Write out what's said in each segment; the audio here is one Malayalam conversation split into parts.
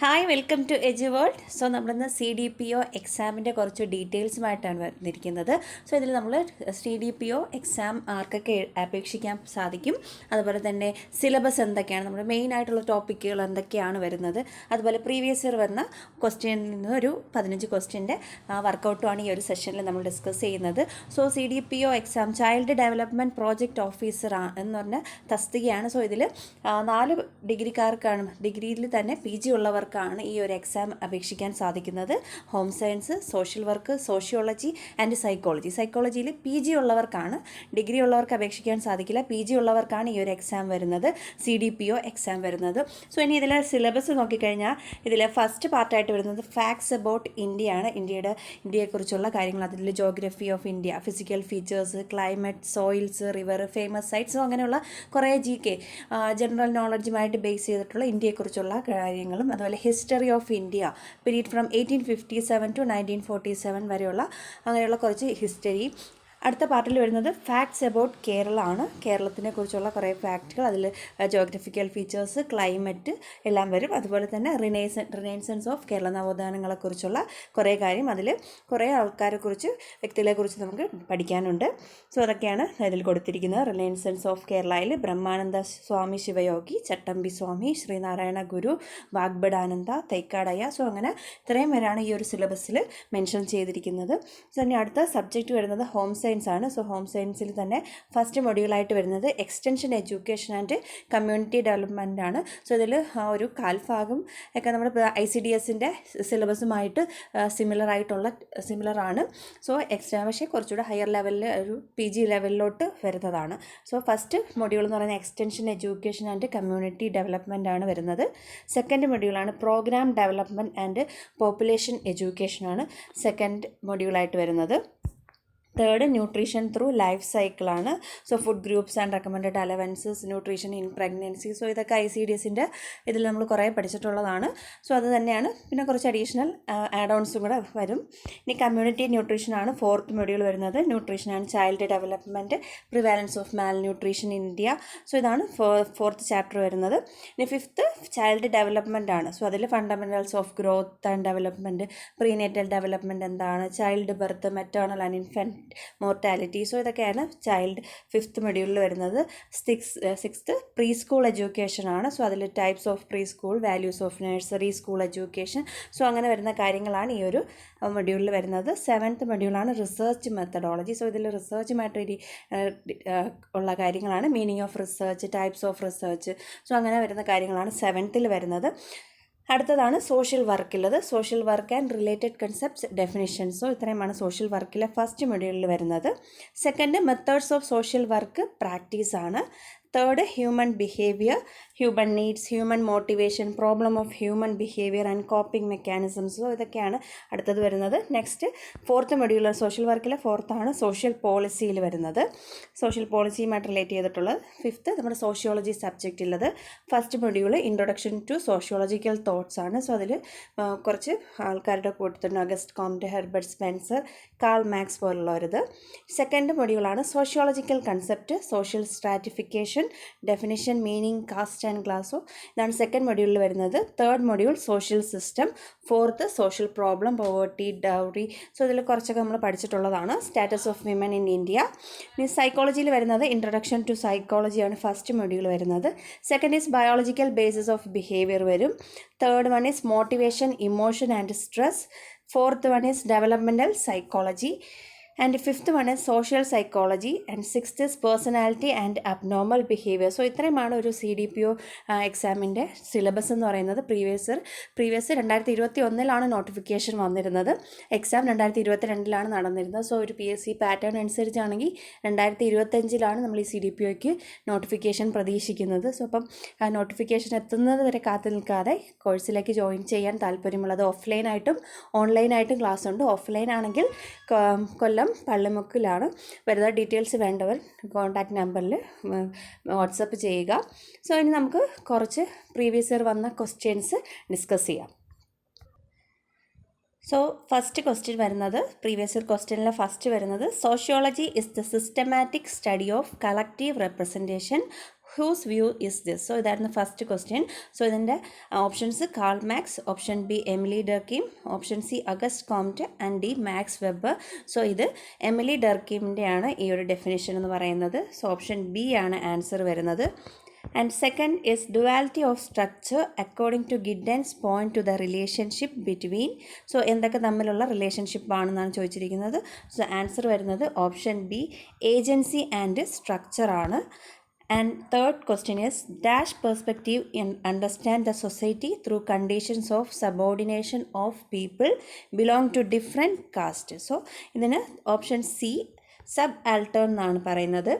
Hi welcome to Edu World. So നമ്മളിന്ന് CDPO എക്സാമിൻ്റെ കുറച്ച് ഡീറ്റെയിൽസുമായിട്ടാണ് വന്നിരിക്കുന്നത്. സോ ഇതിൽ നമ്മൾ CDPO എക്സാം ആർക്കൊക്കെ അപേക്ഷിക്കാൻ സാധിക്കും, അതുപോലെ തന്നെ സിലബസ് എന്തൊക്കെയാണ്, നമ്മുടെ മെയിൻ ആയിട്ടുള്ള ടോപ്പിക്കുകൾ എന്തൊക്കെയാണ് വരുന്നത്, അതുപോലെ പ്രീവിയസ് ഇയർ വന്ന ക്വസ്റ്റ്യനിൽ നിന്ന് ഒരു 15 ക്വസ്റ്റ്യൻ്റെ വർക്കൗട്ടുമാണ് ഈ ഒരു സെഷനിൽ നമ്മൾ ഡിസ്കസ് ചെയ്യുന്നത്. So CDPO exam child development project officer എന്ന് പറഞ്ഞ തസ്തികയാണ്. സോ ഇതിൽ 4 ഡിഗ്രിക്കാർക്കാണ്, ഡിഗ്രിയിൽ തന്നെ PG ഉള്ളവർ ാണ് ഈ ഒരു എക്സാം അപേക്ഷിക്കാൻ സാധിക്കുന്നത്. Home science, social work, sociology and സൈക്കോളജിയിൽ PG ഉള്ളവർക്കാണ്. ഡിഗ്രി ഉള്ളവർക്ക് അപേക്ഷിക്കാൻ സാധിക്കില്ല. PG ഉള്ളവർക്കാണ് ഈ ഒരു എക്സാം വരുന്നത്, CDPO എക്സാം വരുന്നത്. സോ ഇനി ഇതിലെ സിലബസ് നോക്കിക്കഴിഞ്ഞാൽ ഇതിലെ ഫസ്റ്റ് പാർട്ടായിട്ട് വരുന്നത് ഫാക്ട്സ് അബൌട്ട് ഇന്ത്യയാണ്. ഇന്ത്യയെക്കുറിച്ചുള്ള കാര്യങ്ങൾ, അതിൽ geography of India, physical features, climate, soils, river, famous sites, അങ്ങനെയുള്ള കുറേ GK ജനറൽ നോളജുമായിട്ട് ബേസ് ചെയ്തിട്ടുള്ള ഇന്ത്യയെക്കുറിച്ചുള്ള കാര്യങ്ങളും, അതുപോലെ history of India period from 1857 to 1947 വരെയുള്ള അങ്ങനെയുള്ള കുറച്ച് ഹിസ്റ്ററി. അടുത്ത പാർട്ടിൽ വരുന്നത് ഫാക്ട്സ് അബൌട്ട് കേരള ആണ്. കേരളത്തിനെ കുറിച്ചുള്ള കുറേ ഫാക്റ്റുകൾ, അതിൽ ജോഗ്രഫിക്കൽ ഫീച്ചേഴ്സ്, ക്ലൈമറ്റ് എല്ലാം വരും. അതുപോലെ തന്നെ റിനൈസൻസ് ഓഫ് കേരള, നവോത്ഥാനങ്ങളെക്കുറിച്ചുള്ള കുറേ കാര്യം, അതിൽ കുറേ ആൾക്കാരെക്കുറിച്ച്, വ്യക്തികളെക്കുറിച്ച് നമുക്ക് പഠിക്കാനുണ്ട്. സോ അതൊക്കെയാണ് ഇതിൽ കൊടുത്തിരിക്കുന്നത്. റിനൈസൻസ് ഓഫ് കേരളയിൽ ബ്രഹ്മാനന്ദ സ്വാമി ശിവയോഗി, ചട്ടമ്പി സ്വാമി, ശ്രീനാരായണ ഗുരു, വാഗ്ബടാനന്ദ, തൈക്കാടയ്യ. സോ അങ്ങനെ ഇത്രയും പേരാണ് ഈ ഒരു സിലബസിൽ മെൻഷൻ ചെയ്തിരിക്കുന്നത്. സോ ഇനി അടുത്ത സബ്ജക്റ്റ് വരുന്നത് ഹോം സയൻസ് ആണ്. സോ ഹോം സയൻസിൽ തന്നെ ഫസ്റ്റ് മൊഡ്യൂളായിട്ട് വരുന്നത് extension education and community development ആണ്. സോ ഇതിൽ ഒരു കാൽഭാഗം ഒക്കെ നമ്മുടെ ICDSൻ്റെ സിലബസുമായിട്ട് സിമിലറാണ്. സോ എക്സ്ട്രാ പക്ഷേ കുറച്ചുകൂടെ ഹയർ ലെവലിൽ ഒരു PG ലെവലിലോട്ട് വരുന്നതാണ്. സോ ഫസ്റ്റ് മൊഡ്യൂൾ എന്ന് പറയുന്നത് extension education and community development ആണ് വരുന്നത്. സെക്കൻഡ് മൊഡ്യൂളാണ് programme development and population education ആണ് സെക്കൻഡ് മൊഡ്യൂളായിട്ട് വരുന്നത്. തേർഡ് ന്യൂട്രീഷൻ ത്രൂ ലൈഫ് സൈക്കിളാണ്. So food groups and recommended allowances, nutrition in pregnancy. So ഇതൊക്കെ ICDSൻ്റെ ഇതിൽ നമ്മൾ കുറേ പഠിച്ചിട്ടുള്ളതാണ്. സോ അത് തന്നെയാണ്. പിന്നെ കുറച്ച് അഡീഷണൽ ആഡ് ഓൺസും കൂടെ വരും. ഇനി കമ്മ്യൂണിറ്റി ന്യൂട്രീഷനാണ് ഫോർത്ത് മൊഡ്യൂൾ വരുന്നത്. Nutrition and child development, prevalence of malnutrition in India. So ഇതാണ് ഫോർത്ത് ചാപ്റ്റർ വരുന്നത്. ഇനി ഫിഫ്ത്ത് ചൈൽഡ് ഡെവലപ്മെൻ്റ് ആണ്. സോ അതിൽ fundamentals of growth and development, prenatal development എന്താണ്, childbirth, maternal and infant mortality. So ഇതൊക്കെയാണ് ചൈൽഡ് ഫിഫ്ത്ത് മൊഡ്യൂളിൽ വരുന്നത്. സിക്സ്ത്ത് പ്രീ സ്കൂൾ എഡ്യൂക്കേഷൻ ആണ്. സോ അതിൽ types of preschool, values of nursery school education. So അങ്ങനെ വരുന്ന കാര്യങ്ങളാണ് ഈ ഒരു മൊഡ്യൂളിൽ വരുന്നത്. സെവൻത്ത് മൊഡ്യൂളാണ് റിസർച്ച് മെത്തഡോളജി. സോ ഇതിൽ റിസർച്ചുമായിട്ട് ഉള്ള കാര്യങ്ങളാണ്. Meaning of research, types of research. So അങ്ങനെ വരുന്ന കാര്യങ്ങളാണ് സെവൻത്തിൽ വരുന്നത്. അടുത്തതാണ് സോഷ്യൽ വർക്കുള്ളത്. Social work and related concepts, definitions. So ഇത്രയുമാണ് സോഷ്യൽ വർക്കിലെ ഫസ്റ്റ് മൊഡ്യൂളിൽ വരുന്നത്. Second methods of social work, practice ആണ്. Third human behaviour, human needs, human motivation, problem of human behaviour and coping mechanisms. So ഇതൊക്കെയാണ് അടുത്തത് വരുന്നത്. നെക്സ്റ്റ് ഫോർത്ത് മൊഡ്യൂൾ സോഷ്യൽ വർക്കിലെ ഫോർത്താണ് സോഷ്യൽ പോളിസിയിൽ വരുന്നത്. സോഷ്യൽ പോളിസിയുമായിട്ട് റിലേറ്റ് ചെയ്തിട്ടുള്ളത്. ഫിഫ്ത്ത് നമ്മുടെ സോഷ്യോളജി സബ്ജക്റ്റുള്ളത്. First module introduction to sociological thoughts ആണ്. സോ അതിൽ കുറച്ച് ആൾക്കാരുടെ കൂട്ടത്തിട്ടുണ്ട്, August Comte, Herbert Spencer, Karl Marx പോലുള്ളവരത്. സെക്കൻഡ് മൊഡ്യൂളാണ് sociological concept, social stratification, definition, meaning, caste and class. ഇതാണ് സെക്കൻഡ് മൊഡ്യൂളിൽ വരുന്നത്. Third module social system. Fourth social problem, poverty, dowry. So ഇതിൽ കുറച്ചൊക്കെ നമ്മൾ പഠിച്ചിട്ടുള്ളതാണ്. Status of women in India. ഇനി സൈക്കോളജിയിൽ വരുന്നത് ഇൻട്രൊഡക്ഷൻ ടു സൈക്കോളജിയാണ് ഫസ്റ്റ് മൊഡ്യൂൾ വരുന്നത്. Second is biological basis of behaviour വരും. Third one is motivation, emotion and stress. Fourth one is developmental psychology. And fifth one is social psychology. And sixth is personality and abnormal behaviour. So ഇത്രയുമാണ് ഒരു CDPO എക്സാമിൻ്റെ സിലബസ് എന്ന് പറയുന്നത്. പ്രീവിയസ് 2021 നോട്ടിഫിക്കേഷൻ വന്നിരുന്നത്. എക്സാം 2022 നടന്നിരുന്നത്. സോ ഒരു PSC പാറ്റേൺ അനുസരിച്ചാണെങ്കിൽ 2025 നമ്മൾ ഈ CDPOയ്ക്ക് നോട്ടിഫിക്കേഷൻ പ്രതീക്ഷിക്കുന്നത്. സോ അപ്പം ആ നോട്ടിഫിക്കേഷൻ എത്തുന്നത് വരെ കാത്തു നിൽക്കാതെ കോഴ്സിലേക്ക് ജോയിൻ ചെയ്യാൻ താല്പര്യമുള്ളത് ഓഫ്ലൈനായിട്ടും ഓൺലൈനായിട്ടും ക്ലാസ് ഉണ്ട്. ഓഫ്ലൈൻ ആണെങ്കിൽ കൊല്ലം പള്ളിമുക്കിലാണ് വരുന്നത്. ഡീറ്റെയിൽസ് വേണ്ടവർ കോൺടാക്റ്റ് നമ്പറിൽ വാട്സപ്പ് ചെയ്യുക. സോ ഇനി നമുക്ക് കുറച്ച് പ്രീവിയസ് ഇയർ വന്ന ക്വസ്റ്റ്യൻസ് ഡിസ്കസ് ചെയ്യാം. സോ ഫസ്റ്റ് ക്വസ്റ്റ്യൻ വരുന്നത് പ്രീവിയസ് ഇയർ ക്വസ്റ്റ്യനിലെ ഫസ്റ്റ് വരുന്നത് sociology is the systematic study of collective representation whose view is this. So ഇതായിരുന്നു ഫസ്റ്റ് ക്വസ്റ്റ്യൻ. സോ ഇതിൻ്റെ options Karl Marx, option B Emile Durkheim, option C August Comte and D Max Weber. So ഇത് എമിലി ഡർക്കീമിൻ്റെയാണ് ഈ ഒരു ഡെഫിനേഷൻ എന്ന് പറയുന്നത്. സോ ഓപ്ഷൻ ബി ആണ് ആൻസർ വരുന്നത്. And second is duality of structure according to Giddens point to the relationship between. So എന്തൊക്കെ തമ്മിലുള്ള റിലേഷൻഷിപ്പ് ആണെന്നാണ് ചോദിച്ചിരിക്കുന്നത്. സോ ആൻസർ വരുന്നത് option B agency and structure ആണ്. And third question is dash perspective in understand the society through conditions of subordination of people belong to different caste. So ഇതിന് ഓപ്ഷൻ സി subaltern എന്നാണ് പറയുന്നത്.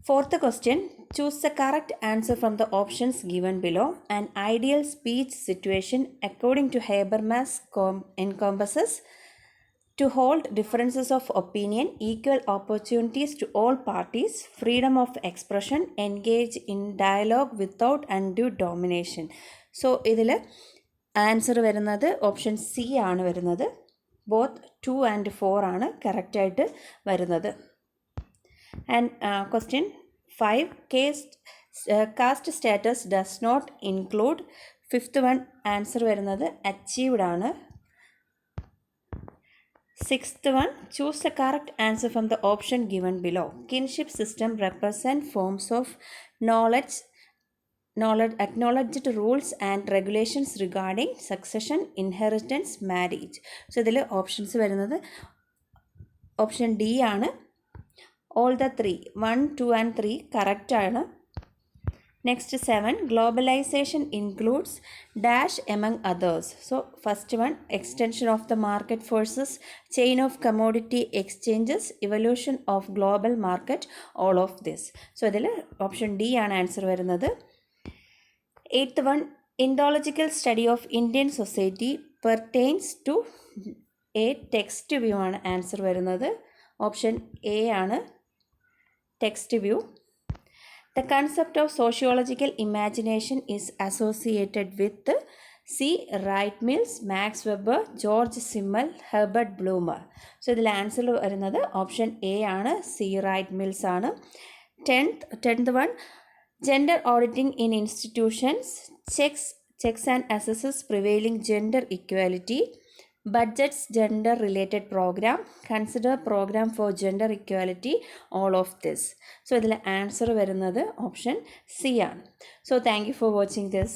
Fourth question, choose the correct answer from the options given below. An ideal speech situation according to Habermas encompasses to hold differences of opinion, equal opportunities to all parties, freedom of expression, engage in dialogue without undue domination. So ഇതിൽ ആൻസർ വരുന്നത് ഓപ്ഷൻ സി ആണ് വരുന്നത്. ബോത്ത് 2 and 4 ആണ് കറക്റ്റായിട്ട് വരുന്നത്. And question 5, caste status does not include. Fifth one answer വരുന്നത് achieved ആണ്. Sixth one, choose the correct answer from the option given below. Kinship system represent forms of knowledge acknowledged rules and regulations regarding succession, inheritance, marriage. So ഇതിൽ ഓപ്ഷൻസ് വരുന്നത് ഓപ്ഷൻ ഡി ആണ്. All the 3, 1, 2 and 3 correct ആണ്. Next 7, globalization includes dash among others. So first one, extension of the market forces, chain of commodity exchanges, evolution of global market, all of this. So ഇതിൽ ഓപ്ഷൻ ഡി ആണ് ആൻസർ വരുന്നത്. 8th one, Indological study of Indian society pertains to a text view ആണ് ആൻസർ വരുന്നത്. ഓപ്ഷൻ എ ആണ് text view. The concept of sociological imagination is associated with C. Wright Mills, Max Weber, George Simmel, Herbert Blumer. So ഇതിൽ ആൻസർ വരുന്നത് ഓപ്ഷൻ എ ആണ്, സി റൈറ്റ് മിൽസ് ആണ്. 10th one, gender auditing in institutions checks and assesses prevailing gender equality, budgets gender related program, consider program for gender equality, all of this. So ഇതിൽ ആൻസർ വരുന്നത് ഓപ്ഷൻ സി ആണ്. So thank you for watching this.